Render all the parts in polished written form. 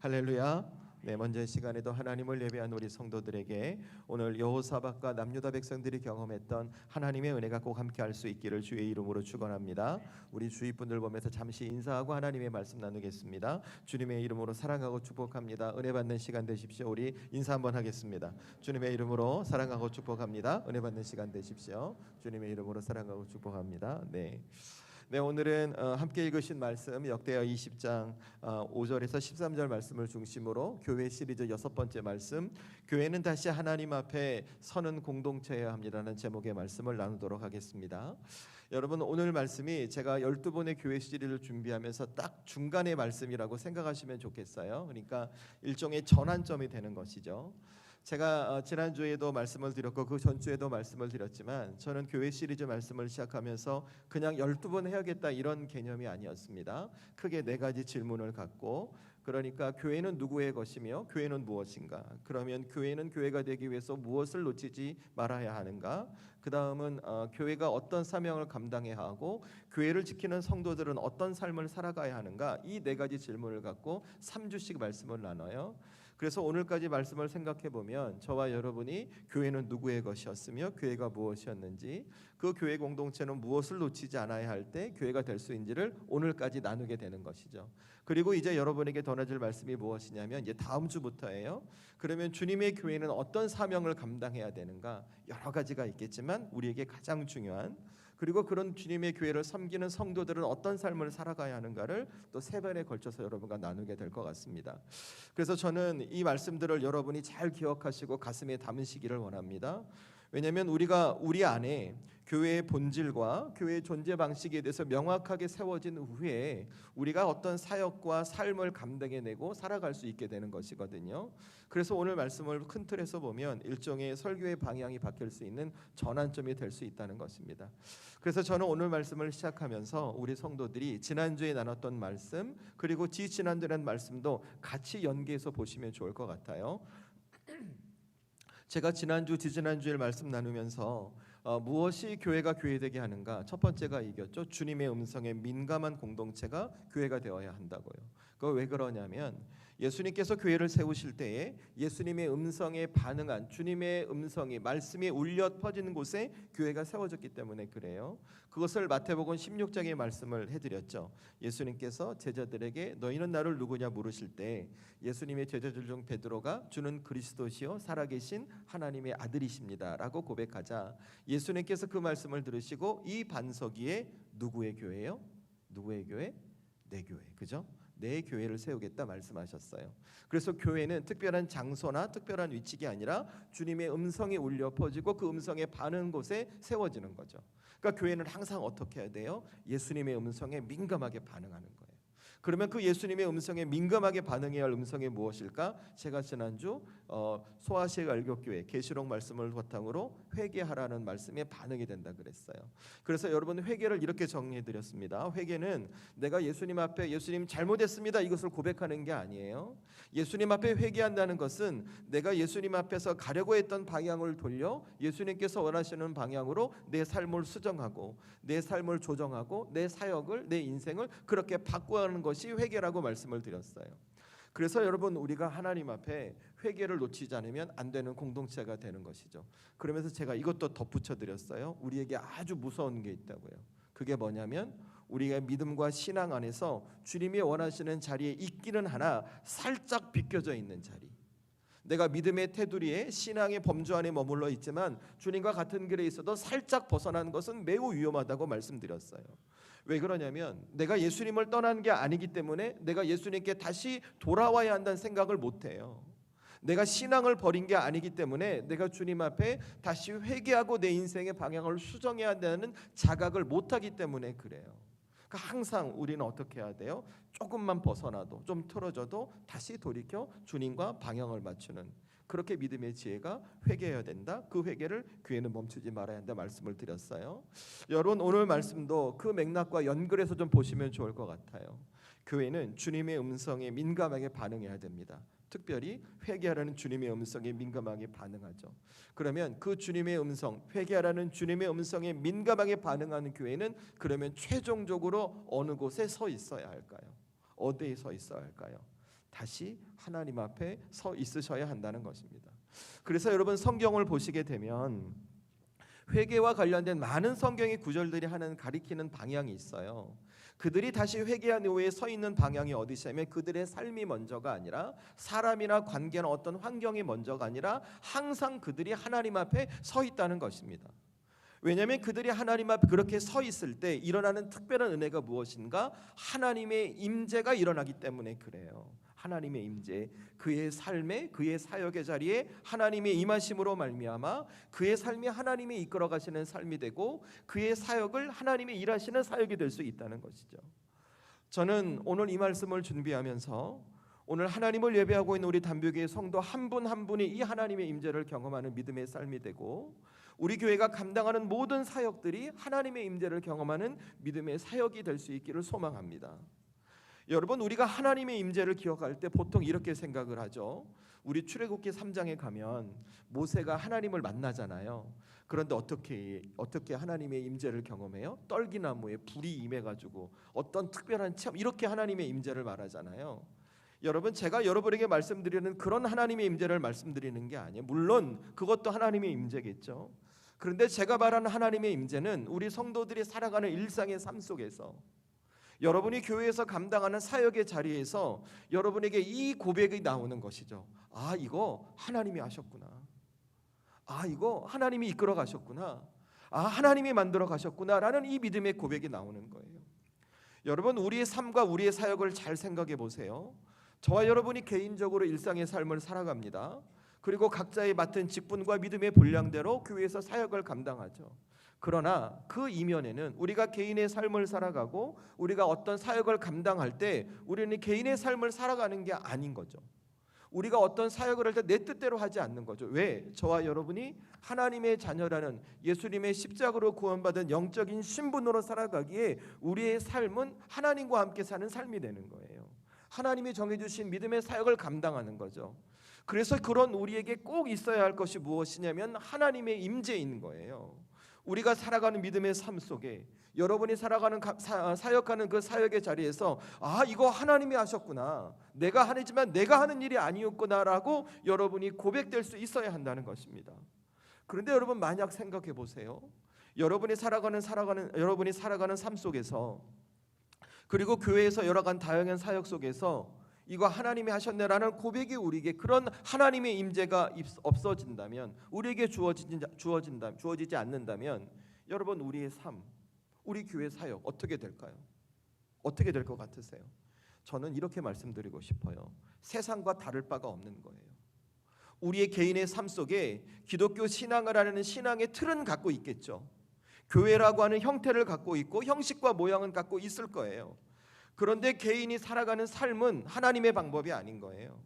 할렐루야. 네, 먼저 시간에도 하나님을 예배한 우리 성도들에게 오늘 여호사밧과 남유다 백성들이 경험했던 하나님의 은혜가 꼭 함께할 수 있기를 주의 이름으로 축원합니다. 우리 주위 분들 보면서 잠시 인사하고 하나님의 말씀 나누겠습니다. 주님의 이름으로 사랑하고 축복합니다. 은혜 받는 시간 되십시오. 우리 인사 한번 하겠습니다. 주님의 이름으로 사랑하고 축복합니다. 은혜 받는 시간 되십시오. 주님의 이름으로 사랑하고 축복합니다. 네, 오늘은 함께 읽으신 말씀 역대하 20장 5절에서 13절 말씀을 중심으로 교회 시리즈 6번째 말씀, 교회는 다시 하나님 앞에 서는 공동체여야 합니다라는 제목의 말씀을 나누도록 하겠습니다. 여러분, 오늘 말씀이 제가 12번의 교회 시리즈를 준비하면서 딱 중간의 말씀이라고 생각하시면 좋겠어요. 그러니까 일종의 전환점이 되는 것이죠. 제가 지난주에도 말씀을 드렸고 그 전주에도 말씀을 드렸지만 저는 교회 시리즈 말씀을 시작하면서 그냥 12번 해야겠다 이런 개념이 아니었습니다. 크게 4가지 질문을 갖고, 그러니까 교회는 누구의 것이며 교회는 무엇인가, 그러면 교회는 교회가 되기 위해서 무엇을 놓치지 말아야 하는가, 그 다음은 교회가 어떤 사명을 감당해야 하고 교회를 지키는 성도들은 어떤 삶을 살아가야 하는가, 이 4가지 질문을 갖고 3주씩 말씀을 나눠요. 그래서 오늘까지 말씀을 생각해 보면 저와 여러분이 교회는 누구의 것이었으며 교회가 무엇이었는지, 그 교회 공동체는 무엇을 놓치지 않아야 할 때 교회가 될 수 있는지를 오늘까지 나누게 되는 것이죠. 그리고 이제 여러분에게 전해질 말씀이 무엇이냐면 이제 다음 주부터예요. 그러면 주님의 교회는 어떤 사명을 감당해야 되는가, 여러 가지가 있겠지만 우리에게 가장 중요한, 그리고 그런 주님의 교회를 섬기는 성도들은 어떤 삶을 살아가야 하는가를 또 3번에 걸쳐서 여러분과 나누게 될 것 같습니다. 그래서 저는 이 말씀들을 여러분이 잘 기억하시고 가슴에 담으시기를 원합니다. 왜냐하면 우리가 우리 안에 교회의 본질과 교회의 존재 방식에 대해서 명확하게 세워진 후에 우리가 어떤 사역과 삶을 감당해내고 살아갈 수 있게 되는 것이거든요. 그래서 오늘 말씀을 큰 틀에서 보면 일종의 설교의 방향이 바뀔 수 있는 전환점이 될 수 있다는 것입니다. 그래서 저는 오늘 말씀을 시작하면서 우리 성도들이 지난주에 나눴던 말씀, 그리고 지지난주에 말씀도 같이 연계해서 보시면 좋을 것 같아요. 제가 지난주, 지지난주에 말씀 나누면서 무엇이 교회가 교회되게 하는가, 첫 번째가 이겼죠. 주님의 음성에 민감한 공동체가 교회가 되어야 한다고요. 그거 왜 그러냐면 예수님께서 교회를 세우실 때에 예수님의 음성에 반응한, 주님의 음성이, 말씀이 울려 퍼지는 곳에 교회가 세워졌기 때문에 그래요. 그것을 마태복음 16장의 말씀을 해드렸죠. 예수님께서 제자들에게 너희는 나를 누구냐 물으실 때 예수님의 제자들 중 베드로가 주는 그리스도시요 살아계신 하나님의 아들이십니다 라고 고백하자 예수님께서 그 말씀을 들으시고 이 반석 위에 누구의 교회요? 누구의 교회? 내 교회. 그죠? 내 교회를 세우겠다 말씀하셨어요. 그래서 교회는 특별한 장소나 특별한 위치가 아니라 주님의 음성이 울려 퍼지고 그 음성에 반응한 곳에 세워지는 거죠. 그러니까 교회는 항상 어떻게 해야 돼요? 예수님의 음성에 민감하게 반응하는 거예요. 그러면 그 예수님의 음성에 민감하게 반응해야 할 음성이 무엇일까? 제가 지난주 소아시아 열교교회 계시록 말씀을 바탕으로 회개하라는 말씀에 반응이 된다 그랬어요. 그래서 여러분, 회개를 이렇게 정리해 드렸습니다. 회개는 내가 예수님 앞에 예수님 잘못했습니다 이것을 고백하는 게 아니에요. 예수님 앞에 회개한다는 것은 내가 예수님 앞에서 가려고 했던 방향을 돌려 예수님께서 원하시는 방향으로 내 삶을 수정하고 내 삶을 조정하고 내 사역을, 내 인생을 그렇게 바꾸어가는 것이 회개라고 말씀을 드렸어요. 그래서 여러분, 우리가 하나님 앞에 회개를 놓치지 않으면 안 되는 공동체가 되는 것이죠. 그러면서 제가 이것도 덧붙여 드렸어요. 우리에게 아주 무서운 게 있다고요. 그게 뭐냐면 우리가 믿음과 신앙 안에서 주님이 원하시는 자리에 있기는 하나 살짝 비껴져 있는 자리, 내가 믿음의 테두리에 신앙의 범주 안에 머물러 있지만 주님과 같은 길에 있어도 살짝 벗어나는 것은 매우 위험하다고 말씀드렸어요. 왜 그러냐면 내가 예수님을 떠난 게 아니기 때문에 내가 예수님께 다시 돌아와야 한다는 생각을 못해요. 내가 신앙을 버린 게 아니기 때문에 내가 주님 앞에 다시 회개하고 내 인생의 방향을 수정해야 한다는 자각을 못하기 때문에 그래요. 그러니까 항상 우리는 어떻게 해야 돼요? 조금만 벗어나도, 좀 틀어져도 다시 돌이켜 주님과 방향을 맞추는, 그렇게 믿음의 지혜가 회개해야 된다. 그 회개를 교회는 멈추지 말아야 한다 말씀을 드렸어요. 여러분, 오늘 말씀도 그 맥락과 연결해서 좀 보시면 좋을 것 같아요. 교회는 주님의 음성에 민감하게 반응해야 됩니다. 특별히 회개하라는 주님의 음성에 민감하게 반응하죠. 그러면 그 주님의 음성, 회개하라는 주님의 음성에 민감하게 반응하는 교회는 그러면 최종적으로 어느 곳에 서 있어야 할까요? 어디에 서 있어야 할까요? 다시 하나님 앞에 서 있으셔야 한다는 것입니다. 그래서 여러분 성경을 보시게 되면 회개와 관련된 많은 성경의 구절들이 하는 가리키는 방향이 있어요. 그들이 다시 회개한 이후에 서 있는 방향이 어디냐면 그들의 삶이 먼저가 아니라 사람이나 관계나 어떤 환경이 먼저가 아니라 항상 그들이 하나님 앞에 서 있다는 것입니다. 왜냐하면 그들이 하나님 앞에 그렇게 서 있을 때 일어나는 특별한 은혜가 무엇인가? 하나님의 임재가 일어나기 때문에 그래요. 하나님의 임재, 그의 삶에, 그의 사역의 자리에 하나님의 임하심으로 말미암아 그의 삶이 하나님이 이끌어 가시는 삶이 되고 그의 사역을 하나님이 일하시는 사역이 될 수 있다는 것이죠. 저는 오늘 이 말씀을 준비하면서 오늘 하나님을 예배하고 있는 우리 단백의 성도 한 분 한 분이 이 하나님의 임재를 경험하는 믿음의 삶이 되고 우리 교회가 감당하는 모든 사역들이 하나님의 임재를 경험하는 믿음의 사역이 될 수 있기를 소망합니다. 여러분, 우리가 하나님의 임재를 기억할 때 보통 이렇게 생각을 하죠. 우리 출애굽기 3장에 가면 모세가 하나님을 만나잖아요. 그런데 어떻게 하나님의 임재를 경험해요? 떨기나무에 불이 임해가지고 어떤 특별한 체험, 이렇게 하나님의 임재를 말하잖아요. 여러분, 제가 여러분에게 말씀드리는 그런 하나님의 임재를 말씀드리는 게 아니에요. 물론 그것도 하나님의 임재겠죠. 그런데 제가 말하는 하나님의 임재는 우리 성도들이 살아가는 일상의 삶 속에서 여러분이 교회에서 감당하는 사역의 자리에서 여러분에게 이 고백이 나오는 것이죠. 아, 이거 하나님이 하셨구나. 아, 이거 하나님이 이끌어 가셨구나. 아, 하나님이 만들어 가셨구나라는 이 믿음의 고백이 나오는 거예요. 여러분, 우리의 삶과 우리의 사역을 잘 생각해 보세요. 저와 여러분이 개인적으로 일상의 삶을 살아갑니다. 그리고 각자의 맡은 직분과 믿음의 분량대로 교회에서 사역을 감당하죠. 그러나 그 이면에는 우리가 개인의 삶을 살아가고 우리가 어떤 사역을 감당할 때 우리는 개인의 삶을 살아가는 게 아닌 거죠. 우리가 어떤 사역을 할 때 내 뜻대로 하지 않는 거죠. 왜? 저와 여러분이 하나님의 자녀라는 예수님의 십자가로 구원받은 영적인 신분으로 살아가기에 우리의 삶은 하나님과 함께 사는 삶이 되는 거예요. 하나님이 정해주신 믿음의 사역을 감당하는 거죠. 그래서 그런 우리에게 꼭 있어야 할 것이 무엇이냐면 하나님의 임재인 거예요. 우리가 살아가는 믿음의 삶 속에 여러분이 살아가는 사역하는 그 사역의 자리에서 아, 이거 하나님이 하셨구나, 내가 하지만 내가 하는 일이 아니었구나라고 여러분이 고백될 수 있어야 한다는 것입니다. 그런데 여러분, 만약 생각해 보세요. 여러분이 살아가는 삶 속에서 그리고 교회에서 여러 가지 다양한 사역 속에서 이거 하나님이 하셨네라는 고백이 우리에게 그런 하나님의 임재가 없어진다면, 우리에게 주어지지 않는다면 여러분, 우리의 삶, 우리 교회 사역 어떻게 될까요? 어떻게 될 것 같으세요? 저는 이렇게 말씀드리고 싶어요. 세상과 다를 바가 없는 거예요. 우리의 개인의 삶 속에 기독교 신앙을 하는 신앙의 틀은 갖고 있겠죠. 교회라고 하는 형태를 갖고 있고 형식과 모양은 갖고 있을 거예요. 그런데 개인이 살아가는 삶은 하나님의 방법이 아닌 거예요.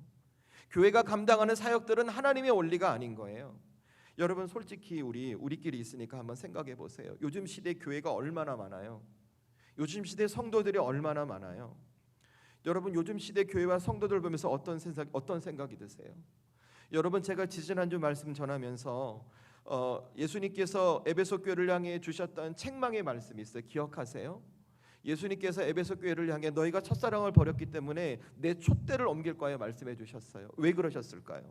교회가 감당하는 사역들은 하나님의 원리가 아닌 거예요. 여러분, 솔직히 우리끼리 있으니까 한번 생각해 보세요. 요즘 시대 교회가 얼마나 많아요? 요즘 시대 성도들이 얼마나 많아요? 여러분, 요즘 시대 교회와 성도들 보면서 어떤 생각이 드세요? 여러분, 제가 지지난주 말씀 전하면서 예수님께서 에베소 교회를 향해 주셨던 책망의 말씀이 있어요. 기억하세요? 예수님께서 에베소 교회를 향해 너희가 첫사랑을 버렸기 때문에 내 촛대를 옮길 거야 말씀해 주셨어요. 왜 그러셨을까요?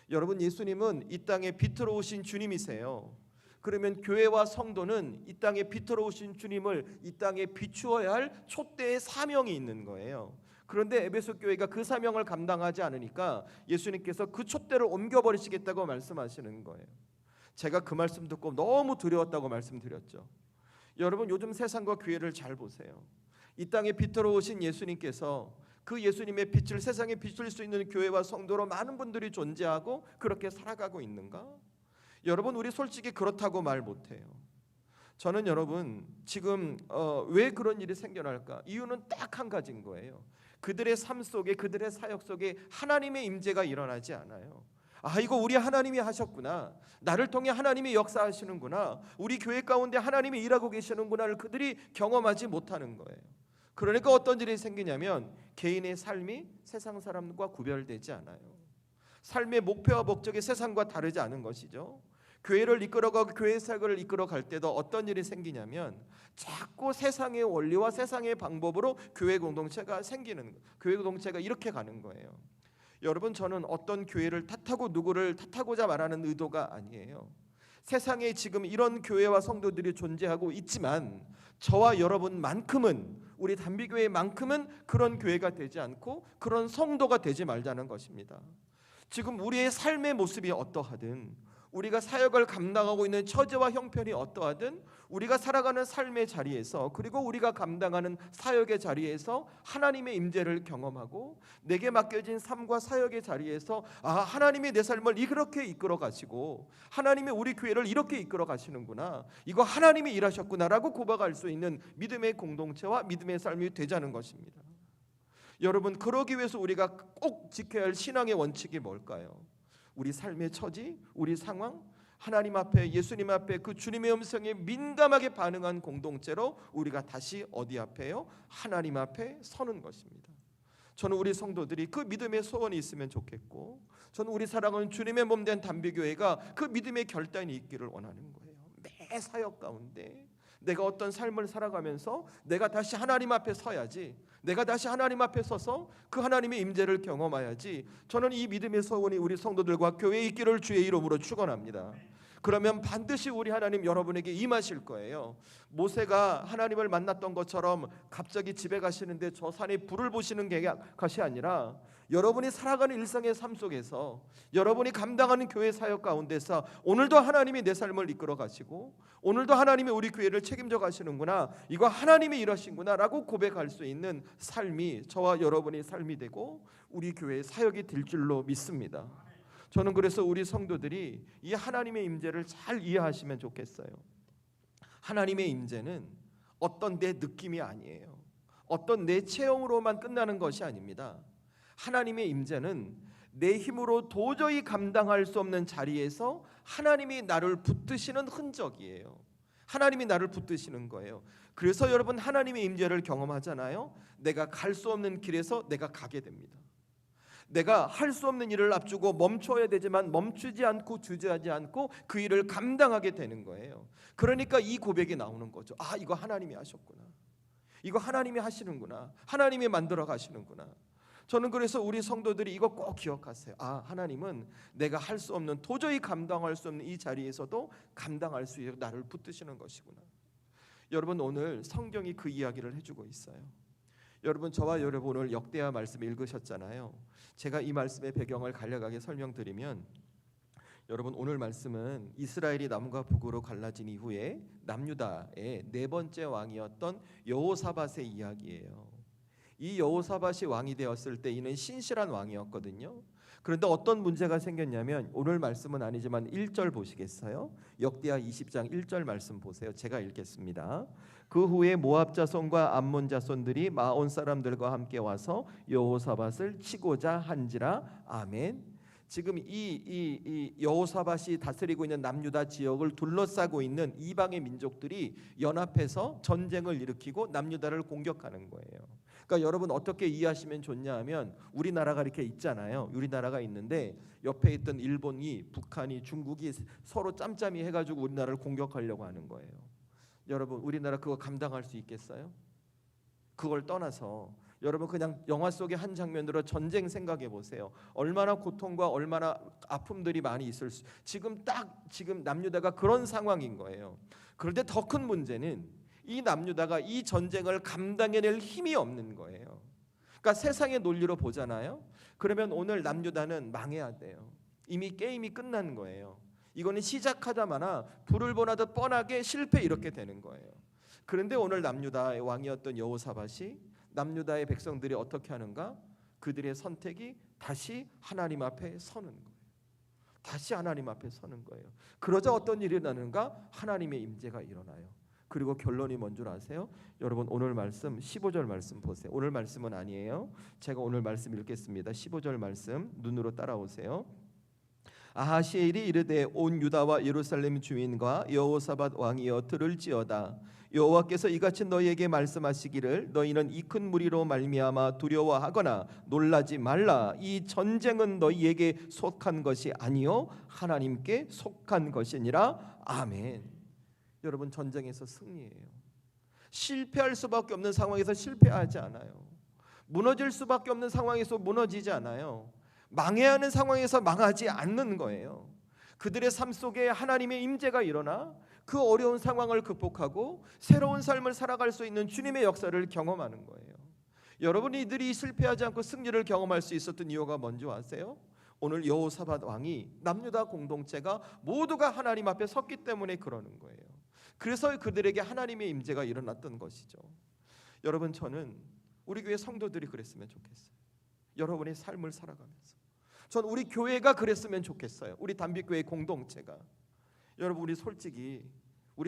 여러분, 예수님은 이 땅에 빛으로 오신 주님이세요. 그러면 교회와 성도는 이 땅에 빛으로 오신 주님을 이 땅에 비추어야 할 촛대의 사명이 있는 거예요. 그런데 에베소 교회가 그 사명을 감당하지 않으니까 예수님께서 그 촛대를 옮겨버리시겠다고 말씀하시는 거예요. 제가 그 말씀 듣고 너무 두려웠다고 말씀드렸죠. 여러분, 요즘 세상과 교회를 잘 보세요. 이 땅에 빛으로 오신 예수님께서 그 예수님의 빛을 세상에 비출 수 있는 교회와 성도로 많은 분들이 존재하고 그렇게 살아가고 있는가? 여러분, 우리 솔직히 그렇다고 말 못해요. 저는 여러분, 지금 왜 그런 일이 생겨날까? 이유는 딱 한 가지인 거예요. 그들의 삶 속에, 그들의 사역 속에 하나님의 임재가 일어나지 않아요. 아, 이거 우리 하나님이 하셨구나, 나를 통해 하나님이 역사하시는구나, 우리 교회 가운데 하나님이 일하고 계시는구나를 그들이 경험하지 못하는 거예요. 그러니까 어떤 일이 생기냐면 개인의 삶이 세상 사람과 구별되지 않아요. 삶의 목표와 목적이 세상과 다르지 않은 것이죠. 교회를 이끌어가고 교회 사역을 이끌어갈 때도 어떤 일이 생기냐면 자꾸 세상의 원리와 세상의 방법으로 교회 공동체가 생기는 거예요. 교회 공동체가 이렇게 가는 거예요. 여러분, 저는 어떤 교회를 탓하고 누구를 탓하고자 말하는 의도가 아니에요. 세상에 지금 이런 교회와 성도들이 존재하고 있지만 저와 여러분만큼은, 우리 단비교회만큼은 그런 교회가 되지 않고 그런 성도가 되지 말자는 것입니다. 지금 우리의 삶의 모습이 어떠하든, 우리가 사역을 감당하고 있는 처지와 형편이 어떠하든, 우리가 살아가는 삶의 자리에서, 그리고 우리가 감당하는 사역의 자리에서 하나님의 임재를 경험하고, 내게 맡겨진 삶과 사역의 자리에서 하나님이 내 삶을 이렇게 이끌어 가시고, 하나님이 우리 교회를 이렇게 이끌어 가시는구나, 이거 하나님이 일하셨구나라고 고백할 수 있는 믿음의 공동체와 믿음의 삶이 되자는 것입니다. 여러분, 그러기 위해서 우리가 꼭 지켜야 할 신앙의 원칙이 뭘까요? 우리 삶의 처지, 우리 상황, 하나님 앞에, 예수님 앞에 그 주님의 음성에 민감하게 반응한 공동체로 우리가 다시 어디 앞에요? 하나님 앞에 서는 것입니다. 저는 우리 성도들이 그 믿음의 소원이 있으면 좋겠고, 저는 우리 사랑하는 주님의 몸된 단비교회가 그 믿음의 결단이 있기를 원하는 거예요. 매 사역 가운데 내가 어떤 삶을 살아가면서 내가 다시 하나님 앞에 서야지, 내가 다시 하나님 앞에 서서 그 하나님의 임재를 경험해야지. 저는 이 믿음의 소원이 우리 성도들과 교회에 있기를 주의 이름으로 축원합니다. 그러면 반드시 우리 하나님 여러분에게 임하실 거예요. 모세가 하나님을 만났던 것처럼 갑자기 집에 가시는데 저 산에 불을 보시는 것이 아니라, 여러분이 살아가는 일상의 삶 속에서, 여러분이 감당하는 교회 사역 가운데서 오늘도 하나님이 내 삶을 이끌어 가시고, 오늘도 하나님이 우리 교회를 책임져 가시는구나, 이거 하나님이 일하신구나 라고 고백할 수 있는 삶이 저와 여러분의 삶이 되고 우리 교회의 사역이 될 줄로 믿습니다. 저는 그래서 우리 성도들이 이 하나님의 임재를 잘 이해하시면 좋겠어요. 하나님의 임재는 어떤 내 느낌이 아니에요. 어떤 내 체험으로만 끝나는 것이 아닙니다. 하나님의 임재는 내 힘으로 도저히 감당할 수 없는 자리에서 하나님이 나를 붙드시는 흔적이에요. 하나님이 나를 붙드시는 거예요. 그래서 여러분, 하나님의 임재를 경험하잖아요. 내가 갈 수 없는 길에서 내가 가게 됩니다. 내가 할 수 없는 일을 앞두고 멈춰야 되지만 멈추지 않고 주저하지 않고 그 일을 감당하게 되는 거예요. 그러니까 이 고백이 나오는 거죠. 이거 하나님이 하셨구나, 이거 하나님이 하시는구나, 하나님이 만들어 가시는구나. 저는 그래서 우리 성도들이 이거 꼭 기억하세요. 하나님은 내가 할 수 없는, 도저히 감당할 수 없는 이 자리에서도 감당할 수 있도록 나를 붙드시는 것이구나. 여러분, 오늘 성경이 그 이야기를 해주고 있어요. 여러분, 저와 여러분 오늘 역대하 말씀 읽으셨잖아요. 제가 이 말씀의 배경을 간략하게 설명드리면, 여러분, 오늘 말씀은 이스라엘이 남과 북으로 갈라진 이후에 남유다의 네 번째 왕이었던 여호사밧의 이야기예요. 이 여호사밧이 왕이 되었을 때 이는 신실한 왕이었거든요. 그런데 어떤 문제가 생겼냐면, 오늘 말씀은 아니지만 1절 보시겠어요? 역대하 20장 1절 말씀 보세요. 제가 읽겠습니다. 그 후에 모압 자손과 암몬 자손들이 마온 사람들과 함께 와서 여호사밧을 치고자 한지라. 아멘. 지금 이 여호사밧이 다스리고 있는 남유다 지역을 둘러싸고 있는 이방의 민족들이 연합해서 전쟁을 일으키고 남유다를 공격하는 거예요. 그러니까 여러분, 어떻게 이해하시면 좋냐 하면, 우리나라가 이렇게 있잖아요. 우리나라가 있는데 옆에 있던 일본이, 북한이, 중국이 서로 짬짬이 해가지고 우리나라를 공격하려고 하는 거예요. 여러분, 우리나라 그거 감당할 수 있겠어요? 그걸 떠나서 여러분, 그냥 영화 속의 한 장면으로 전쟁 생각해 보세요. 얼마나 고통과 얼마나 아픔들이 많이 있을 수. 지금 남유다가 그런 상황인 거예요. 그런데 더 큰 문제는 이 남유다가 이 전쟁을 감당해낼 힘이 없는 거예요. 그러니까 세상의 논리로 보잖아요. 그러면 오늘 남유다는 망해야 돼요. 이미 게임이 끝난 거예요. 이거는 시작하자마자 불을 보나듯 뻔하게 실패, 이렇게 되는 거예요. 그런데 오늘 남유다의 왕이었던 여호사밧이, 남유다의 백성들이 어떻게 하는가? 그들의 선택이 다시 하나님 앞에 서는 거예요. 다시 하나님 앞에 서는 거예요. 그러자 어떤 일이 일어나는가? 하나님의 임재가 일어나요. 그리고 결론이 뭔 줄 아세요? 여러분, 오늘 말씀 15절 말씀 보세요. 오늘 말씀은 아니에요. 제가 오늘 말씀 읽겠습니다. 15절 말씀 눈으로 따라오세요. 아하시엘이 이르되 온 유다와 예루살렘 주민과 여호사밧 왕이여 들을지어다. 여호와께서 이같이 너희에게 말씀하시기를 너희는 이 큰 무리로 말미암아 두려워하거나 놀라지 말라. 이 전쟁은 너희에게 속한 것이 아니요 하나님께 속한 것이니라. 아멘. 여러분, 전쟁에서 승리해요. 실패할 수밖에 없는 상황에서 실패하지 않아요. 무너질 수밖에 없는 상황에서 무너지지 않아요. 망해야 하는 상황에서 망하지 않는 거예요. 그들의 삶 속에 하나님의 임재가 일어나 그 어려운 상황을 극복하고 새로운 삶을 살아갈 수 있는 주님의 역사를 경험하는 거예요. 여러분이 이들이 실패하지 않고 승리를 경험할 수 있었던 이유가 뭔지 아세요? 오늘 여호사밧 왕이 남유다 공동체가 모두가 하나님 앞에 섰기 때문에 그러는 거예요. 그래서 그들에게 하나님의 임재가 일어났던 것이죠. 여러분, 저는 우리 교회 성도들이 그랬으면 좋겠어요. 여러분의 삶을 살아가면서 전 우리 교회가 그랬으면 좋겠어요. 우리 단빛교회 공동체가. 여러분, 우리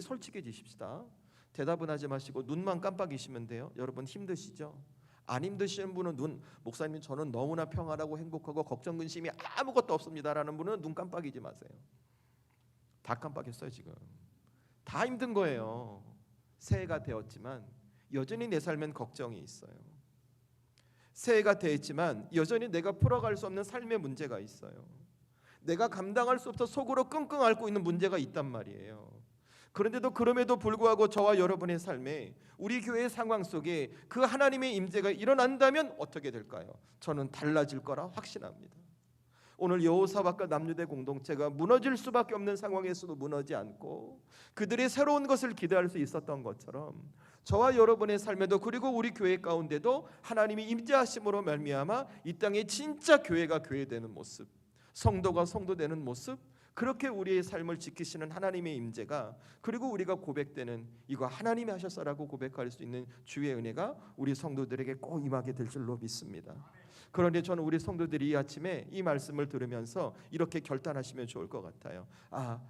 솔직해지십시다. 대답은 하지 마시고 눈만 깜빡이시면 돼요. 여러분, 힘드시죠? 안 힘드시는 분은 목사님 저는 너무나 평안하고 행복하고 걱정 근심이 아무것도 없습니다라는 분은 눈 깜빡이지 마세요. 다 깜빡였어요. 지금 다 힘든 거예요. 새해가 되었지만 여전히 내 삶엔 걱정이 있어요. 새해가 되었지만 여전히 내가 풀어갈 수 없는 삶의 문제가 있어요. 내가 감당할 수 없어 속으로 끙끙 앓고 있는 문제가 있단 말이에요. 그럼에도 불구하고 저와 여러분의 삶에 우리 교회의 상황 속에 그 하나님의 임재가 일어난다면 어떻게 될까요? 저는 달라질 거라 확신합니다. 오늘 여호사밧과 남유대 공동체가 무너질 수밖에 없는 상황에서도 무너지 않고 그들의 새로운 것을 기대할 수 있었던 것처럼 저와 여러분의 삶에도, 그리고 우리 교회 가운데도 하나님이 임재하심으로 말미암아 이 땅에 진짜 교회가 교회되는 모습, 성도가 성도되는 모습, 그렇게 우리의 삶을 지키시는 하나님의 임재가, 그리고 우리가 고백되는 이거 하나님이 하셨어라고 고백할 수 있는 주의 은혜가 우리 성도들에게 꼭 임하게 될 줄로 믿습니다. 그런데 저는 우리 성도들이 이 아침에 이 말씀을 들으면서 이렇게 결단하시면 좋을 것 같아요.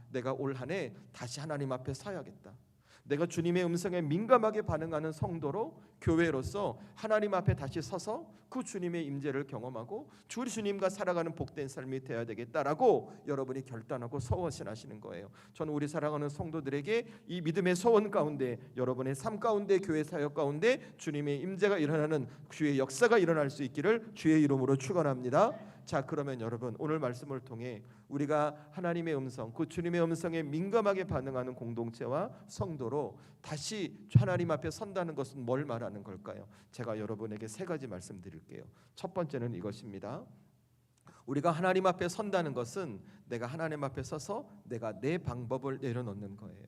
내가 올 한 해 다시 하나님 앞에 서야겠다. 내가 주님의 음성에 민감하게 반응하는 성도로, 교회로서 하나님 앞에 다시 서서 그 주님의 임재를 경험하고 주님과 살아가는 복된 삶이 되어야 되겠다라고 여러분이 결단하고 서원하시는 거예요. 저는 우리 사랑하는 성도들에게 이 믿음의 소원 가운데, 여러분의 삶 가운데, 교회 사역 가운데 주님의 임재가 일어나는 주의 역사가 일어날 수 있기를 주의 이름으로 축원합니다. 자, 그러면 여러분, 오늘 말씀을 통해 우리가 하나님의 음성, 그 주님의 음성에 민감하게 반응하는 공동체와 성도로 다시 하나님 앞에 선다는 것은 뭘 말하는 걸까요? 제가 여러분에게 세 가지 말씀드릴게요. 첫 번째는 이것입니다. 우리가 하나님 앞에 선다는 것은 내가 하나님 앞에 서서 내가 내 방법을 내려놓는 거예요.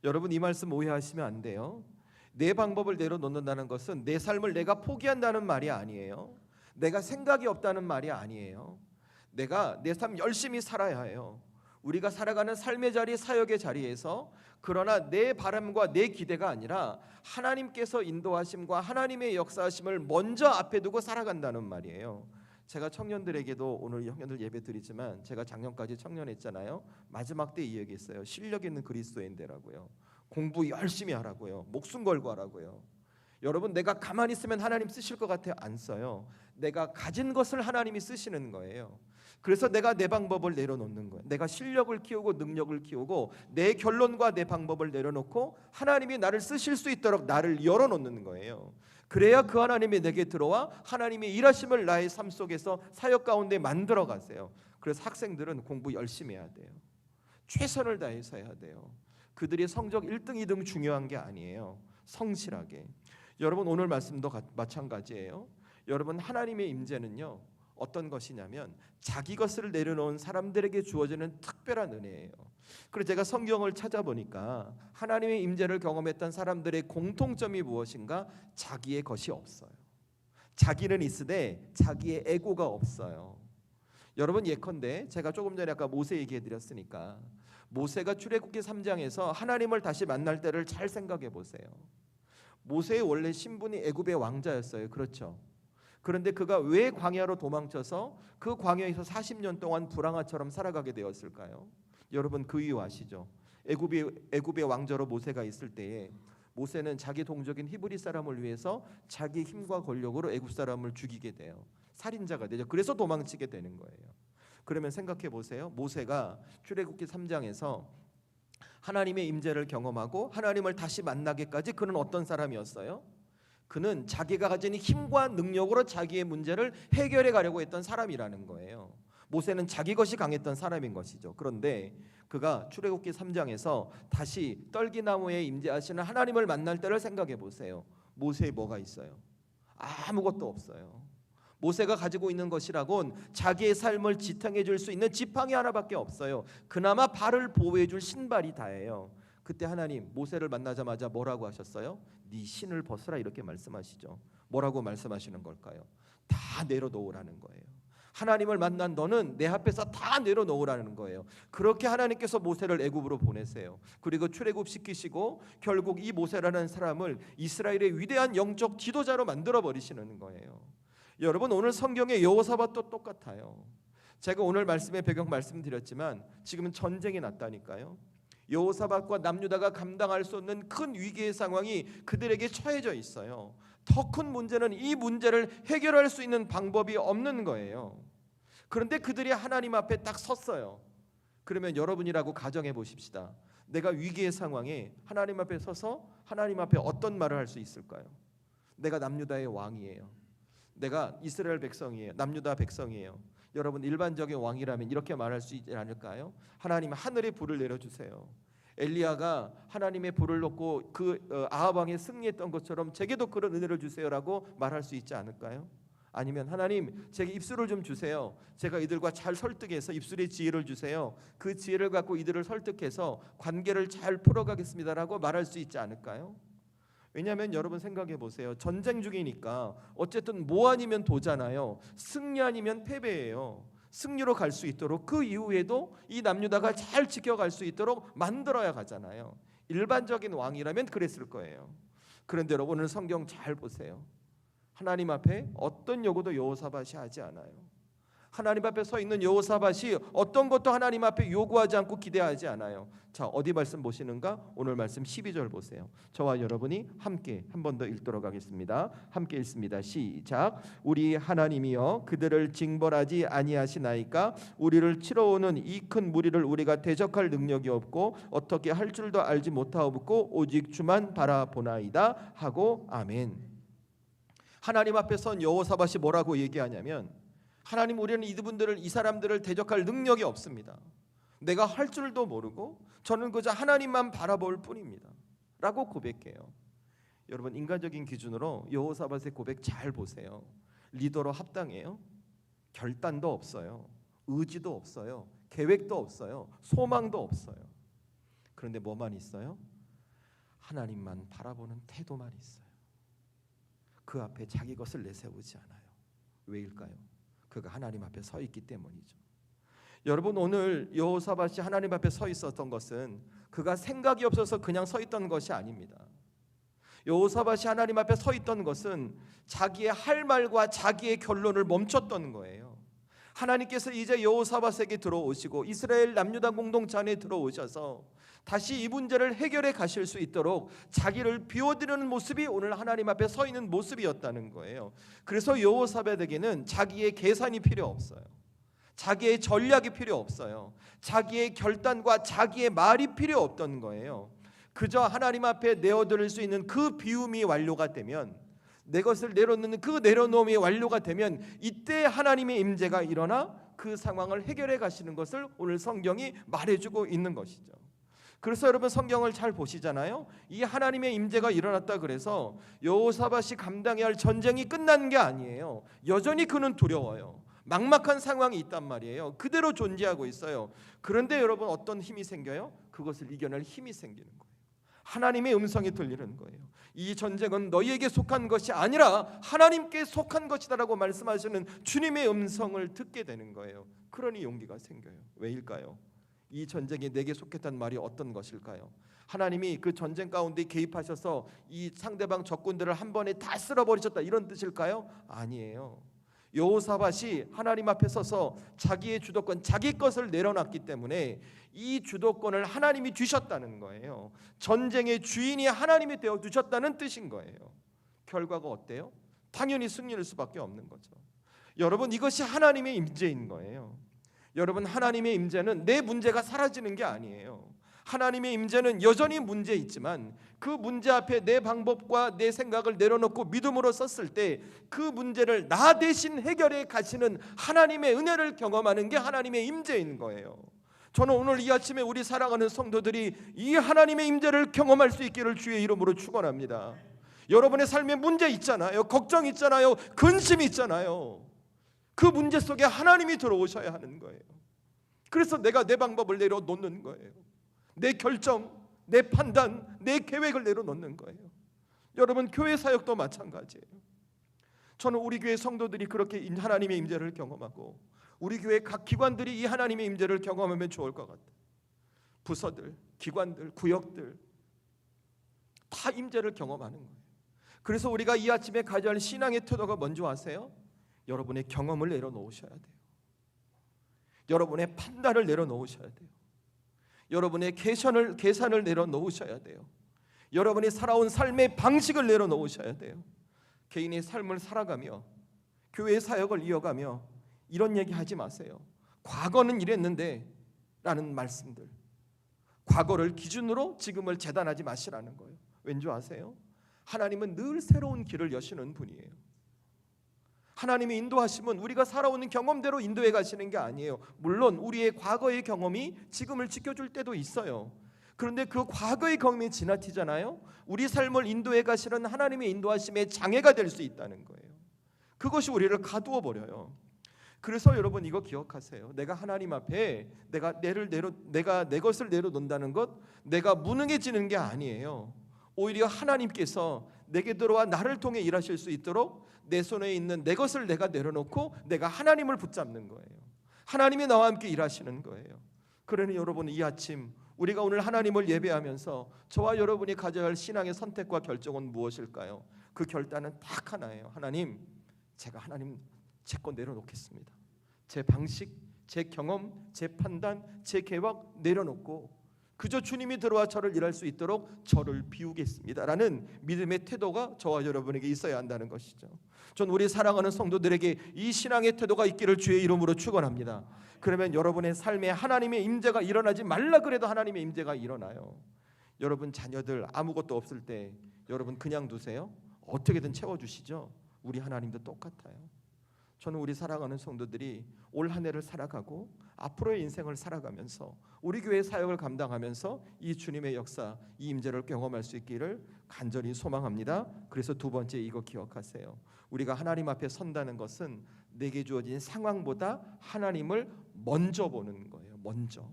여러분, 이 말씀 오해하시면 안 돼요. 내 방법을 내려놓는다는 것은 내 삶을 내가 포기한다는 말이 아니에요. 내가 생각이 없다는 말이 아니에요. 내가 내 삶 열심히 살아야 해요. 우리가 살아가는 삶의 자리, 사역의 자리에서, 그러나 내 바람과 내 기대가 아니라 하나님께서 인도하심과 하나님의 역사하심을 먼저 앞에 두고 살아간다는 말이에요. 제가 청년들에게도 오늘 청년들 예배 드리지만 제가 작년까지 청년했잖아요. 마지막 때 이 얘기했어요. 실력 있는 그리스도인되라고요. 공부 열심히 하라고요. 목숨 걸고 하라고요. 여러분, 내가 가만히 있으면 하나님 쓰실 것 같아요? 안 써요. 내가 가진 것을 하나님이 쓰시는 거예요. 그래서 내가 내 방법을 내려놓는 거예요. 내가 실력을 키우고 능력을 키우고 내 결론과 내 방법을 내려놓고 하나님이 나를 쓰실 수 있도록 나를 열어놓는 거예요. 그래야 그 하나님이 내게 들어와 하나님의 일하심을 나의 삶 속에서 사역 가운데 만들어 가세요. 그래서 학생들은 공부 열심히 해야 돼요. 최선을 다해서 해야 돼요. 그들의 성적 1등, 2등 중요한 게 아니에요. 성실하게. 여러분, 오늘 말씀도 마찬가지예요. 여러분, 하나님의 임재는요, 어떤 것이냐면 자기 것을 내려놓은 사람들에게 주어지는 특별한 은혜예요. 그래서 제가 성경을 찾아보니까 하나님의 임재를 경험했던 사람들의 공통점이 무엇인가? 자기의 것이 없어요. 자기는 있으되 자기의 에고가 없어요. 여러분, 예컨대 제가 조금 전에 아까 모세 얘기해 드렸으니까, 모세가 출애굽기 3장에서 하나님을 다시 만날 때를 잘 생각해 보세요. 모세의 원래 신분이 애굽의 왕자였어요. 그렇죠? 그런데 그가 왜 광야로 도망쳐서 그 광야에서 40년 동안 불황아처럼 살아가게 되었을까요? 여러분, 그 이유 아시죠? 애굽의 왕자로 모세가 있을 때에 모세는 자기 동족인 히브리 사람을 위해서 자기 힘과 권력으로 애굽 사람을 죽이게 돼요. 살인자가 되죠. 그래서 도망치게 되는 거예요. 그러면 생각해 보세요. 모세가 출애굽기 3장에서 하나님의 임재를 경험하고 하나님을 다시 만나기까지 그는 어떤 사람이었어요? 그는 자기가 가진 힘과 능력으로 자기의 문제를 해결해 가려고 했던 사람이라는 거예요. 모세는 자기 것이 강했던 사람인 것이죠. 그런데 그가 출애굽기 3장에서 다시 떨기나무에 임재하시는 하나님을 만날 때를 생각해 보세요. 모세에 뭐가 있어요? 아무것도 없어요. 모세가 가지고 있는 것이라곤 자기의 삶을 지탱해 줄 수 있는 지팡이 하나밖에 없어요. 그나마 발을 보호해 줄 신발이 다예요. 그때 하나님 모세를 만나자마자 뭐라고 하셨어요? 네 신을 벗으라 이렇게 말씀하시죠. 뭐라고 말씀하시는 걸까요? 다 내려놓으라는 거예요. 하나님을 만난 너는 내 앞에서 다 내려놓으라는 거예요. 그렇게 하나님께서 모세를 애굽으로 보내세요. 그리고 출애굽시키시고 결국 이 모세라는 사람을 이스라엘의 위대한 영적 지도자로 만들어 버리시는 거예요. 여러분 오늘 성경의 여호사밧도 똑같아요. 제가 오늘 말씀의 배경 말씀드렸지만 지금은 전쟁이 났다니까요. 여호사밧과 남유다가 감당할 수 없는 큰 위기의 상황이 그들에게 처해져 있어요. 더 큰 문제는 이 문제를 해결할 수 있는 방법이 없는 거예요. 그런데 그들이 하나님 앞에 딱 섰어요. 그러면 여러분이라고 가정해 보십시다. 내가 위기의 상황에 하나님 앞에 서서 하나님 앞에 어떤 말을 할 수 있을까요? 내가 남유다의 왕이에요. 내가 이스라엘 백성이에요. 남유다 백성이에요. 여러분 일반적인 왕이라면 이렇게 말할 수 있지 않을까요? 하나님 하늘에 불을 내려주세요. 엘리야가 하나님의 불을 놓고 아합 왕에 승리했던 것처럼 제게도 그런 은혜를 주세요라고 말할 수 있지 않을까요? 아니면 하나님 제게 입술을 좀 주세요. 제가 이들과 잘 설득해서 입술에 지혜를 주세요. 그 지혜를 갖고 이들을 설득해서 관계를 잘 풀어가겠습니다라고 말할 수 있지 않을까요? 왜냐하면 여러분 생각해 보세요. 전쟁 중이니까 어쨌든 뭐 아니면 도잖아요. 승리 아니면 패배예요. 승리로 갈 수 있도록 그 이후에도 이 남유다가 잘 지켜갈 수 있도록 만들어야 가잖아요. 일반적인 왕이라면 그랬을 거예요. 그런데 여러분 오늘 성경 잘 보세요. 하나님 앞에 어떤 요구도 여호사밧이 하지 않아요. 하나님 앞에 서 있는 여호사밧이 어떤 것도 하나님 앞에 요구하지 않고 기대하지 않아요. 자, 어디 말씀 보시는가? 오늘 말씀 12절 보세요. 저와 여러분이 함께 한 번 더 읽도록 하겠습니다. 함께 읽습니다. 시작. 우리 하나님이여 그들을 징벌하지 아니하시나이까? 우리를 치러오는 이 큰 무리를 우리가 대적할 능력이 없고 어떻게 할 줄도 알지 못하옵고 오직 주만 바라보나이다 하고 아멘. 하나님 앞에 선 여호사밧이 뭐라고 얘기하냐면 하나님 우리는 이 사람들을 대적할 능력이 없습니다. 내가 할 줄도 모르고 저는 그저 하나님만 바라볼 뿐입니다 라고 고백해요. 여러분 인간적인 기준으로 여호사밧의 고백 잘 보세요. 리더로 합당해요? 결단도 없어요. 의지도 없어요. 계획도 없어요. 소망도 없어요. 그런데 뭐만 있어요? 하나님만 바라보는 태도만 있어요. 그 앞에 자기 것을 내세우지 않아요. 왜일까요? 그가 하나님 앞에 서 있기 때문이죠. 여러분 오늘 여호사밧이 하나님 앞에 서 있었던 것은 그가 생각이 없어서 그냥 서 있던 것이 아닙니다. 여호사밧이 하나님 앞에 서 있던 것은 자기의 할 말과 자기의 결론을 멈췄던 거예요. 하나님께서 이제 여호사밧에게 들어오시고 이스라엘 남유다 공동체 안에 들어오셔서 다시 이 문제를 해결해 가실 수 있도록 자기를 비워드리는 모습이 오늘 하나님 앞에 서 있는 모습이었다는 거예요. 그래서 여호사밧에게는 자기의 계산이 필요 없어요. 자기의 전략이 필요 없어요. 자기의 결단과 자기의 말이 필요 없던 거예요. 그저 하나님 앞에 내어드릴 수 있는 그 비움이 완료가 되면, 내 것을 내려놓는 그 내려놓음이 완료가 되면 이때 하나님의 임재가 일어나 그 상황을 해결해 가시는 것을 오늘 성경이 말해주고 있는 것이죠. 그래서 여러분 성경을 잘 보시잖아요. 이 하나님의 임재가 일어났다 그래서 여호사밧이 감당해야 할 전쟁이 끝난 게 아니에요. 여전히 그는 두려워요. 막막한 상황이 있단 말이에요. 그대로 존재하고 있어요. 그런데 여러분 어떤 힘이 생겨요? 그것을 이겨낼 힘이 생기는 거예요. 하나님의 음성이 들리는 거예요. 이 전쟁은 너희에게 속한 것이 아니라 하나님께 속한 것이다라고 말씀하시는 주님의 음성을 듣게 되는 거예요. 그러니 용기가 생겨요. 왜일까요? 이 전쟁이 내게 속했다는 말이 어떤 것일까요? 하나님이 그 전쟁 가운데 개입하셔서 이 상대방 적군들을 한 번에 다 쓸어버리셨다 이런 뜻일까요? 아니에요. 여호사밧이 하나님 앞에 서서 자기의 주도권, 자기 것을 내려놨기 때문에 이 주도권을 하나님이 주셨다는 거예요. 전쟁의 주인이 하나님이 되어 주셨다는 뜻인 거예요. 결과가 어때요? 당연히 승리할 수밖에 없는 거죠. 여러분 이것이 하나님의 임재인 거예요. 여러분 하나님의 임재는 내 문제가 사라지는 게 아니에요. 하나님의 임재는 여전히 문제 있지만 그 문제 앞에 내 방법과 내 생각을 내려놓고 믿음으로 섰을 때 그 문제를 나 대신 해결해 가시는 하나님의 은혜를 경험하는 게 하나님의 임재인 거예요. 저는 오늘 이 아침에 우리 사랑하는 성도들이 이 하나님의 임재를 경험할 수 있기를 주의 이름으로 축원합니다. 여러분의 삶에 문제 있잖아요. 걱정 있잖아요. 근심 있잖아요. 그 문제 속에 하나님이 들어오셔야 하는 거예요. 그래서 내가 내 방법을 내려놓는 거예요. 내 결정, 내 판단, 내 계획을 내려놓는 거예요. 여러분, 교회 사역도 마찬가지예요. 저는 우리 교회 성도들이 그렇게 하나님의 임재를 경험하고 우리 교회 각 기관들이 이 하나님의 임재를 경험하면 좋을 것 같아요. 부서들, 기관들, 구역들 다 임재를 경험하는 거예요. 그래서 우리가 이 아침에 가져야 할 신앙의 태도가 뭔지 아세요? 여러분의 경험을 내려놓으셔야 돼요. 여러분의 판단을 내려놓으셔야 돼요. 여러분의 계산을 내려놓으셔야 돼요. 여러분이 살아온 삶의 방식을 내려놓으셔야 돼요. 개인의 삶을 살아가며 교회의 사역을 이어가며 이런 얘기 하지 마세요. 과거는 이랬는데 라는 말씀들, 과거를 기준으로 지금을 재단하지 마시라는 거예요. 왠지 아세요? 하나님은 늘 새로운 길을 여시는 분이에요. 하나님이 인도하시면 우리가 살아오는 경험대로 인도해 가시는 게 아니에요. 물론 우리의 과거의 경험이 지금을 지켜줄 때도 있어요. 그런데 그 과거의 경험이 지나치잖아요. 우리 삶을 인도해 가시는 하나님의 인도하심에 장애가 될 수 있다는 거예요. 그것이 우리를 가두어 버려요. 그래서 여러분 이거 기억하세요. 내가 하나님 앞에 내가 내 것을 내려놓는다는 것, 내가 무능해지는 게 아니에요. 오히려 하나님께서 내게 들어와 나를 통해 일하실 수 있도록 내 손에 있는 내 것을 내가 내려놓고 내가 하나님을 붙잡는 거예요. 하나님이 나와 함께 일하시는 거예요. 그러니 여러분, 이 아침 우리가 오늘 하나님을 예배하면서 저와 여러분이 가져야 할 신앙의 선택과 결정은 무엇일까요? 그 결단은 딱 하나예요. 하나님, 제가 하나님 제 것 내려놓겠습니다. 제 방식, 제 경험, 제 판단, 제 계획 내려놓고 그저 주님이 들어와 저를 일할 수 있도록 저를 비우겠습니다 라는 믿음의 태도가 저와 여러분에게 있어야 한다는 것이죠. 전 우리 사랑하는 성도들에게 이 신앙의 태도가 있기를 주의 이름으로 축원합니다. 그러면 여러분의 삶에 하나님의 임재가 일어나지 말라 그래도 하나님의 임재가 일어나요. 여러분 자녀들 아무것도 없을 때 여러분 그냥 두세요? 어떻게든 채워주시죠. 우리 하나님도 똑같아요. 저는 우리 사랑하는 성도들이 올 한 해를 살아가고 앞으로의 인생을 살아가면서 우리 교회 사역을 감당하면서 이 주님의 역사, 이 임재를 경험할 수 있기를 간절히 소망합니다. 그래서 두 번째 이거 기억하세요. 우리가 하나님 앞에 선다는 것은 내게 주어진 상황보다 하나님을 먼저 보는 거예요. 먼저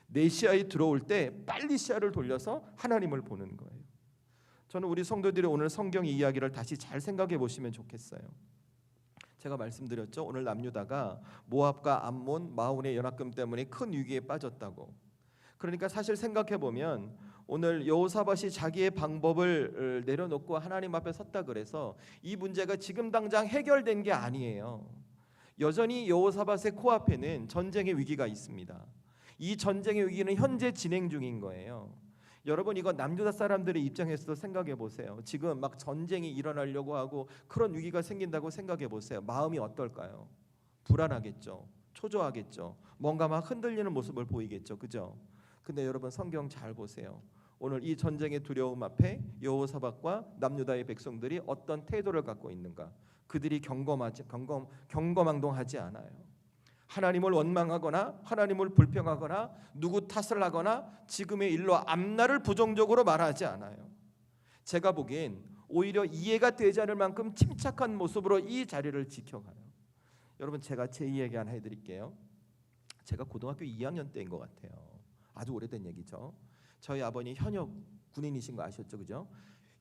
내 시야에 들어올 때 빨리 시야를 돌려서 하나님을 보는 거예요. 저는 우리 성도들이 오늘 성경 이야기를 다시 잘 생각해 보시면 좋겠어요. 제가 말씀드렸죠. 오늘 남유다가 모압과 암몬, 마온의 연합금 때문에 큰 위기에 빠졌다고. 그러니까 사실 생각해 보면 오늘 여호사밧이 자기의 방법을 내려놓고 하나님 앞에 섰다 그래서 이 문제가 지금 당장 해결된 게 아니에요. 여전히 여호사밧의 코앞에는 전쟁의 위기가 있습니다. 이 전쟁의 위기는 현재 진행 중인 거예요. 여러분 이거 남유다 사람들의 입장에서도 생각해 보세요. 지금 막 전쟁이 일어나려고 하고 그런 위기가 생긴다고 생각해 보세요. 마음이 어떨까요? 불안하겠죠. 초조하겠죠. 뭔가 막 흔들리는 모습을 보이겠죠. 그죠? 근데 여러분 성경 잘 보세요. 오늘 이 전쟁의 두려움 앞에 여호사밧과 남유다의 백성들이 어떤 태도를 갖고 있는가? 그들이 경거망동하지 않아요. 하나님을 원망하거나 하나님을 불평하거나 누구 탓을 하거나 지금의 일로 앞날을 부정적으로 말하지 않아요. 제가 보기엔 오히려 이해가 되지 않을 만큼 침착한 모습으로 이 자리를 지켜가요. 여러분 제가 제 이야기 하나 해드릴게요. 제가 고등학교 2학년 때인 것 같아요. 아주 오래된 얘기죠. 저희 아버님 현역 군인이신 거 아셨죠, 그죠?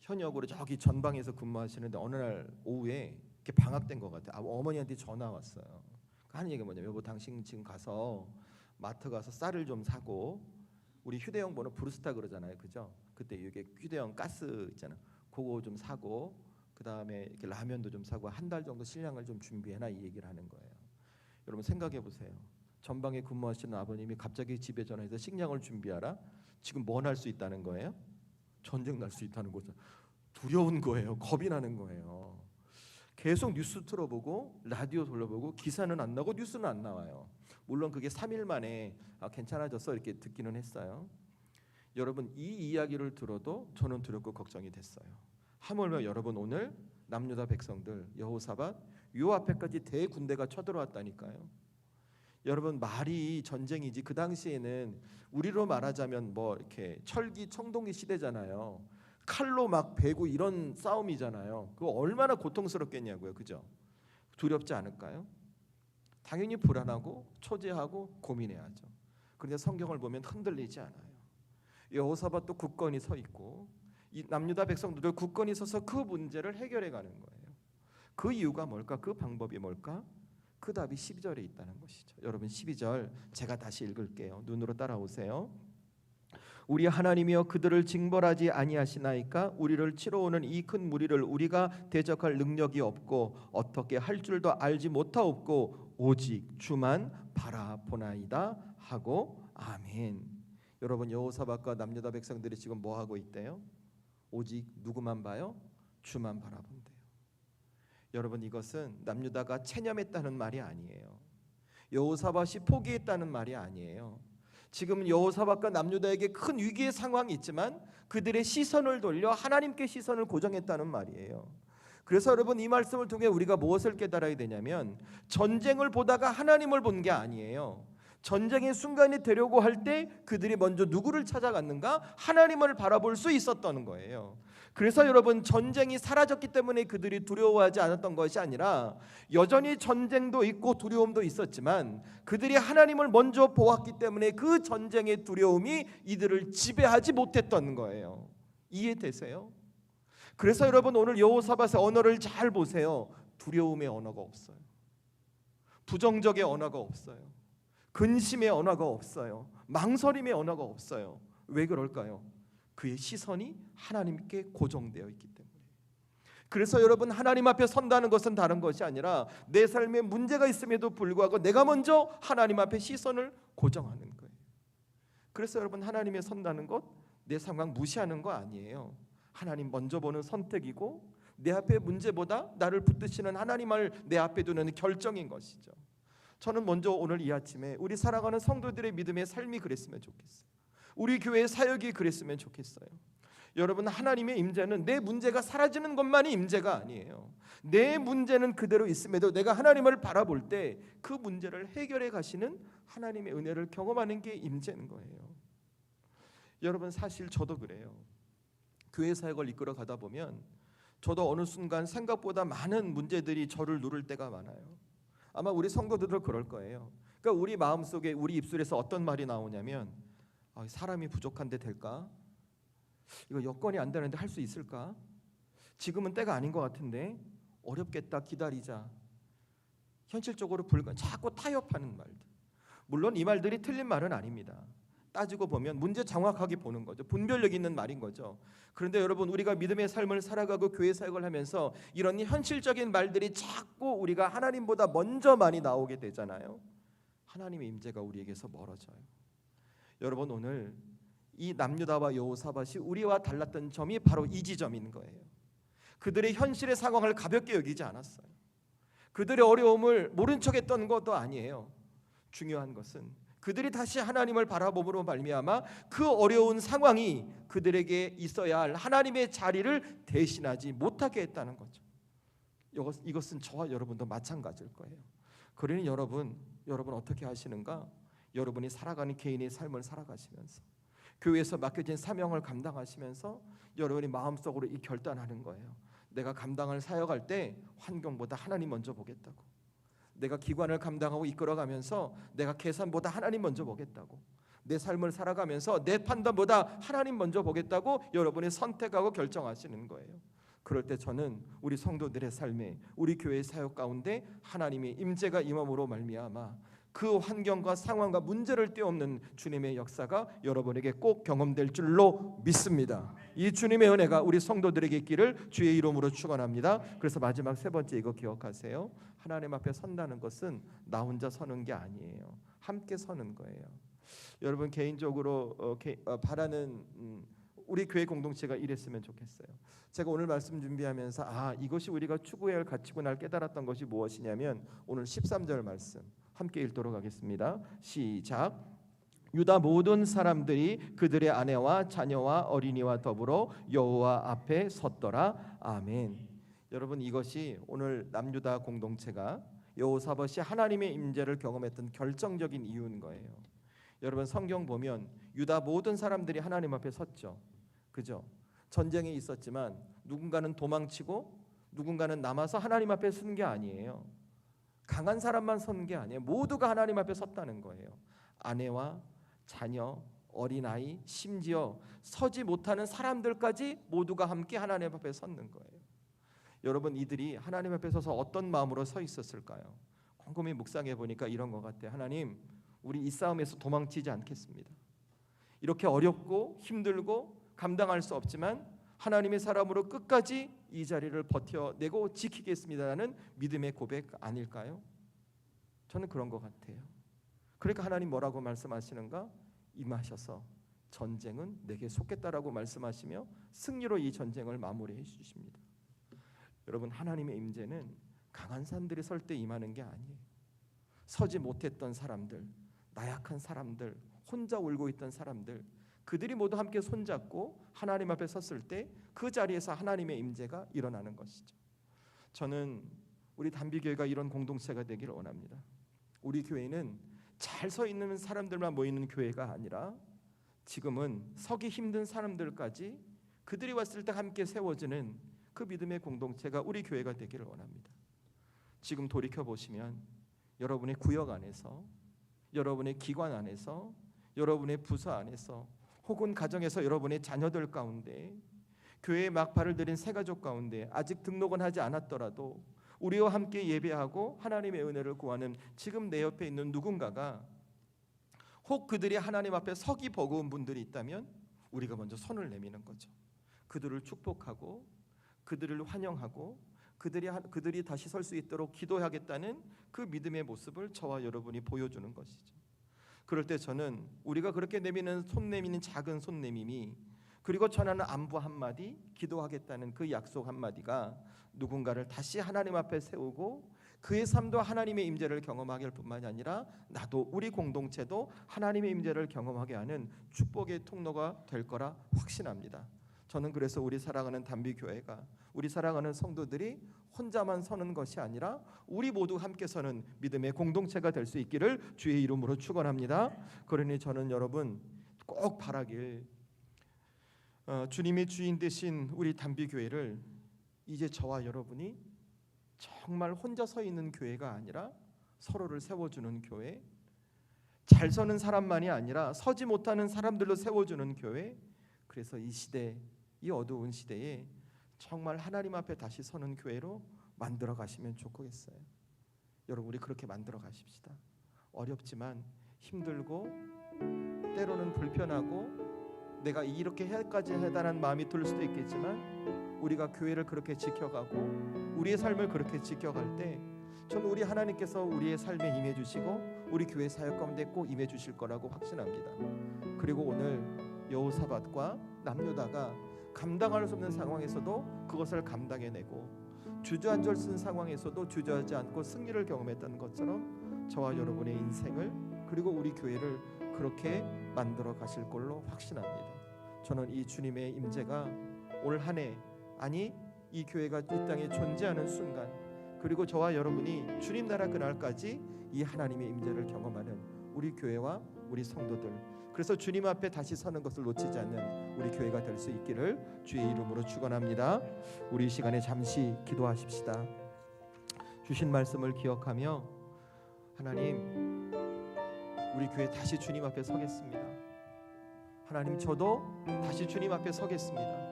현역으로 저기 전방에서 근무하시는데 어느 날 오후에 이렇게 방학된 것 같아요. 어머니한테 전화 왔어요. 하는 얘기가 뭐냐면 여보 당신 지금 가서 마트 가서 쌀을 좀 사고 우리 휴대용 번호 브루스타 그러잖아요, 그죠? 그때 이게 휴대용 가스 있잖아. 그거 좀 사고 그 다음에 이렇게 라면도 좀 사고 한 달 정도 식량을 좀 준비해놔 이 얘기를 하는 거예요. 여러분 생각해 보세요. 전방에 근무하시는 아버님이 갑자기 집에 전화해서 식량을 준비하라. 지금 뭐 날 수 있다는 거예요? 전쟁 날 수 있다는 거죠. 두려운 거예요. 겁이 나는 거예요. 계속 뉴스 틀어보고 라디오 돌려보고 기사는 안 나고 뉴스는 안 나와요. 물론 그게 3일 만에 괜찮아졌어 이렇게 듣기는 했어요. 여러분 이 이야기를 들어도 저는 두렵고 걱정이 됐어요. 하물며 여러분 오늘 남유다 백성들 여호사밧 요 앞에까지 대군대가 쳐들어왔다니까요. 여러분 말이 전쟁이지 그 당시에는 우리로 말하자면 뭐 이렇게 철기 청동기 시대잖아요. 칼로 막 베고 이런 싸움이잖아요. 그거 얼마나 고통스럽겠냐고요, 그죠? 두렵지 않을까요? 당연히 불안하고 초제하고 고민해야죠. 그런데 성경을 보면 흔들리지 않아요. 여호사밧도 굳건히 서 있고 이 남유다 백성들도 굳건히 서서 그 문제를 해결해 가는 거예요. 그 이유가 뭘까? 그 방법이 뭘까? 그 답이 12절에 있다는 것이죠. 여러분 12절 제가 다시 읽을게요. 눈으로 따라오세요. 우리 하나님이여 그들을 징벌하지 아니하시나이까? 우리를 치러오는 이 큰 무리를 우리가 대적할 능력이 없고 어떻게 할 줄도 알지 못하옵고 오직 주만 바라보나이다 하고 아멘. 여러분 여호사밧과 남유다 백성들이 지금 뭐 하고 있대요? 오직 누구만 봐요? 주만 바라본대요. 여러분 이것은 남유다가 체념했다는 말이 아니에요. 여호사밧이 포기했다는 말이 아니에요. 지금 여호사밧과 남유다에게 큰 위기의 상황이 있지만 그들의 시선을 돌려 하나님께 시선을 고정했다는 말이에요. 그래서 여러분 이 말씀을 통해 우리가 무엇을 깨달아야 되냐면 전쟁을 보다가 하나님을 본 게 아니에요. 전쟁의 순간이 되려고 할 때 그들이 먼저 누구를 찾아갔는가? 하나님을 바라볼 수 있었다는 거예요. 그래서 여러분 전쟁이 사라졌기 때문에 그들이 두려워하지 않았던 것이 아니라 여전히 전쟁도 있고 두려움도 있었지만 그들이 하나님을 먼저 보았기 때문에 그 전쟁의 두려움이 이들을 지배하지 못했던 거예요. 이해되세요? 그래서 여러분 오늘 여호사밧의 언어를 잘 보세요. 두려움의 언어가 없어요. 부정적의 언어가 없어요. 근심의 언어가 없어요. 망설임의 언어가 없어요. 왜 그럴까요? 그의 시선이 하나님께 고정되어 있기 때문에. 그래서 여러분 하나님 앞에 선다는 것은 다른 것이 아니라 내 삶에 문제가 있음에도 불구하고 내가 먼저 하나님 앞에 시선을 고정하는 거예요. 그래서 여러분 하나님에 선다는 것 내 상황 무시하는 거 아니에요. 하나님 먼저 보는 선택이고 내 앞에 문제보다 나를 붙드시는 하나님을 내 앞에 두는 결정인 것이죠. 저는 먼저 오늘 이 아침에 우리 살아가는 성도들의 믿음의 삶이 그랬으면 좋겠어요. 우리 교회의 사역이 그랬으면 좋겠어요. 여러분 하나님의 임재는 내 문제가 사라지는 것만이 임재가 아니에요. 내 문제는 그대로 있음에도 내가 하나님을 바라볼 때 그 문제를 해결해 가시는 하나님의 은혜를 경험하는 게 임재는 거예요. 여러분 사실 저도 그래요. 교회 사역을 이끌어 가다 보면 저도 어느 순간 생각보다 많은 문제들이 저를 누를 때가 많아요. 아마 우리 성도들도 그럴 거예요. 그러니까 우리 마음속에 우리 입술에서 어떤 말이 나오냐면 사람이 부족한데 될까? 이거 여건이 안 되는데 할 수 있을까? 지금은 때가 아닌 것 같은데 어렵겠다 기다리자. 현실적으로 자꾸 타협하는 말들. 물론 이 말들이 틀린 말은 아닙니다. 따지고 보면 문제 정확하게 보는 거죠. 분별력 있는 말인 거죠. 그런데 여러분 우리가 믿음의 삶을 살아가고 교회 사역을 하면서 이런 현실적인 말들이 자꾸 우리가 하나님보다 먼저 많이 나오게 되잖아요. 하나님의 임재가 우리에게서 멀어져요. 여러분 오늘 이 남유다와 여호사밧이 우리와 달랐던 점이 바로 이 지점인 거예요. 그들의 현실의 상황을 가볍게 여기지 않았어요. 그들의 어려움을 모른 척했던 것도 아니에요. 중요한 것은 그들이 다시 하나님을 바라봄으로 말미암아 그 어려운 상황이 그들에게 있어야 할 하나님의 자리를 대신하지 못하게 했다는 거죠. 이것은 저와 여러분도 마찬가지일 거예요. 그러니 여러분 어떻게 하시는가? 여러분이 살아가는 개인의 삶을 살아가시면서 교회에서 맡겨진 사명을 감당하시면서 여러분이 마음속으로 이 결단하는 거예요. 내가 감당을 사역할 때 환경보다 하나님 먼저 보겠다고. 내가 기관을 감당하고 이끌어가면서 내가 계산보다 하나님 먼저 보겠다고. 내 삶을 살아가면서 내 판단보다 하나님 먼저 보겠다고 여러분이 선택하고 결정하시는 거예요. 그럴 때 저는 우리 성도들의 삶에 우리 교회의 사역 가운데 하나님의 임재가 임함으로 말미암아 그 환경과 상황과 문제를 떼없는 주님의 역사가 여러분에게 꼭 경험될 줄로 믿습니다. 이 주님의 은혜가 우리 성도들에게 있기를 주의 이름으로 축원합니다. 그래서 마지막 세 번째 이거 기억하세요. 하나님 앞에 선다는 것은 나 혼자 서는 게 아니에요. 함께 서는 거예요. 여러분 개인적으로 바라는 우리 교회 공동체가 이랬으면 좋겠어요. 제가 오늘 말씀 준비하면서 이것이 우리가 추구해야 할 가치구나를 깨달았던 것이 무엇이냐면 오늘 13절 말씀 함께 읽도록 하겠습니다. 시작. 유다 모든 사람들이 그들의 아내와 자녀와 어린이와 더불어 여호와 앞에 섰더라. 아멘. 여러분 이것이 오늘 남유다 공동체가 여호사밧이 하나님의 임재를 경험했던 결정적인 이유인 거예요. 여러분 성경 보면 유다 모든 사람들이 하나님 앞에 섰죠. 그죠? 전쟁이 있었지만 누군가는 도망치고 누군가는 남아서 하나님 앞에 서는 게 아니에요. 강한 사람만 서는 게 아니에요. 모두가 하나님 앞에 섰다는 거예요. 아내와 자녀, 어린아이, 심지어 서지 못하는 사람들까지 모두가 함께 하나님 앞에 섰는 거예요. 여러분, 이들이 하나님 앞에 서서 어떤 마음으로 서 있었을까요? 곰곰이 묵상해 보니까 이런 것 같아요. 하나님, 우리 이 싸움에서 도망치지 않겠습니다. 이렇게 어렵고 힘들고 감당할 수 없지만 하나님의 사람으로 끝까지 이 자리를 버텨내고 지키겠습니다라는 믿음의 고백 아닐까요? 저는 그런 것 같아요. 그러니까 하나님 뭐라고 말씀하시는가? 임하셔서 전쟁은 내게 속겠다라고 말씀하시며 승리로 이 전쟁을 마무리해 주십니다. 여러분, 하나님의 임재는 강한 사람들이 설 때 임하는 게 아니에요. 서지 못했던 사람들, 나약한 사람들, 혼자 울고 있던 사람들, 그들이 모두 함께 손잡고 하나님 앞에 섰을 때 그 자리에서 하나님의 임재가 일어나는 것이죠. 저는 우리 단비교회가 이런 공동체가 되기를 원합니다. 우리 교회는 잘 서 있는 사람들만 모이는 교회가 아니라 지금은 서기 힘든 사람들까지 그들이 왔을 때 함께 세워지는 그 믿음의 공동체가 우리 교회가 되기를 원합니다. 지금 돌이켜보시면 여러분의 구역 안에서, 여러분의 기관 안에서, 여러분의 부서 안에서, 혹은 가정에서 여러분의 자녀들 가운데, 교회에 막발을 들인 새가족 가운데 아직 등록은 하지 않았더라도 우리와 함께 예배하고 하나님의 은혜를 구하는 지금 내 옆에 있는 누군가가, 혹 그들이 하나님 앞에 서기 버거운 분들이 있다면 우리가 먼저 손을 내미는 거죠. 그들을 축복하고 그들을 환영하고 그들이 다시 설 수 있도록 기도하겠다는 그 믿음의 모습을 저와 여러분이 보여주는 것이죠. 그럴 때 저는 우리가 그렇게 내미는 손 내미는 작은 손 내밈이, 그리고 전하는 안부 한마디, 기도하겠다는 그 약속 한마디가 누군가를 다시 하나님 앞에 세우고 그의 삶도 하나님의 임재를 경험하게 할 뿐만이 아니라 나도, 우리 공동체도 하나님의 임재를 경험하게 하는 축복의 통로가 될 거라 확신합니다. 저는 그래서 우리 사랑하는 단비교회가, 우리 사랑하는 성도들이 혼자만 서는 것이 아니라 우리 모두 함께 서는 믿음의 공동체가 될 수 있기를 주의 이름으로 축원합니다. 그러니 저는 여러분 꼭 바라길, 주님의 주인 되신 우리 단비교회를 이제 저와 여러분이 정말 혼자 서 있는 교회가 아니라 서로를 세워주는 교회, 잘 서는 사람만이 아니라 서지 못하는 사람들로 세워주는 교회, 그래서 이 시대, 이 어두운 시대에 정말 하나님 앞에 다시 서는 교회로 만들어 가시면 좋겠어요. 여러분, 우리 그렇게 만들어 가십시다. 어렵지만, 힘들고 때로는 불편하고 내가 이렇게 해야까지 해달라는 마음이 들 수도 있겠지만, 우리가 교회를 그렇게 지켜가고 우리의 삶을 그렇게 지켜갈 때 저는 우리 하나님께서 우리의 삶에 임해 주시고 우리 교회 사역 가운데 꼭 임해 주실 거라고 확신합니다. 그리고 오늘 여호사밧과 남유다가 감당할 수 없는 상황에서도 그것을 감당해내고 주저앉을 수 있는 상황에서도 주저하지 않고 승리를 경험했다는 것처럼 저와 여러분의 인생을, 그리고 우리 교회를 그렇게 만들어 가실 걸로 확신합니다. 저는 이 주님의 임재가 올 한 해, 아니 이 교회가 이 땅에 존재하는 순간, 그리고 저와 여러분이 주님 나라 그날까지 이 하나님의 임재를 경험하는 우리 교회와 우리 성도들, 그래서 주님 앞에 다시 서는 것을 놓치지 않는 우리 교회가 될 수 있기를 주의 이름으로 축원합니다. 우리 이 시간에 잠시 기도하십시다. 주신 말씀을 기억하며, 하나님, 우리 교회 다시 주님 앞에 서겠습니다. 하나님, 저도 다시 주님 앞에 서겠습니다.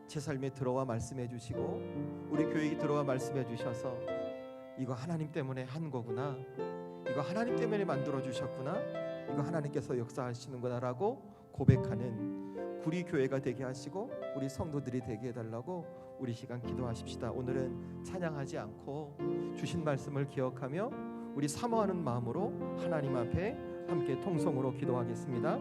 제 삶에 들어와 말씀해 주시고 우리 교회에 들어와 말씀해 주셔서 이거 하나님 때문에 한 거구나, 이거 하나님 때문에 만들어 주셨구나, 이거 하나님께서 역사하시는구나라고 고백하는 우리 교회가 되게 하시고 우리 성도들이 되게 해달라고 우리 시간 기도하십시다. 오늘은 찬양하지 않고 주신 말씀을 기억하며 우리 사모하는 마음으로 하나님 앞에 함께 통성으로 기도하겠습니다.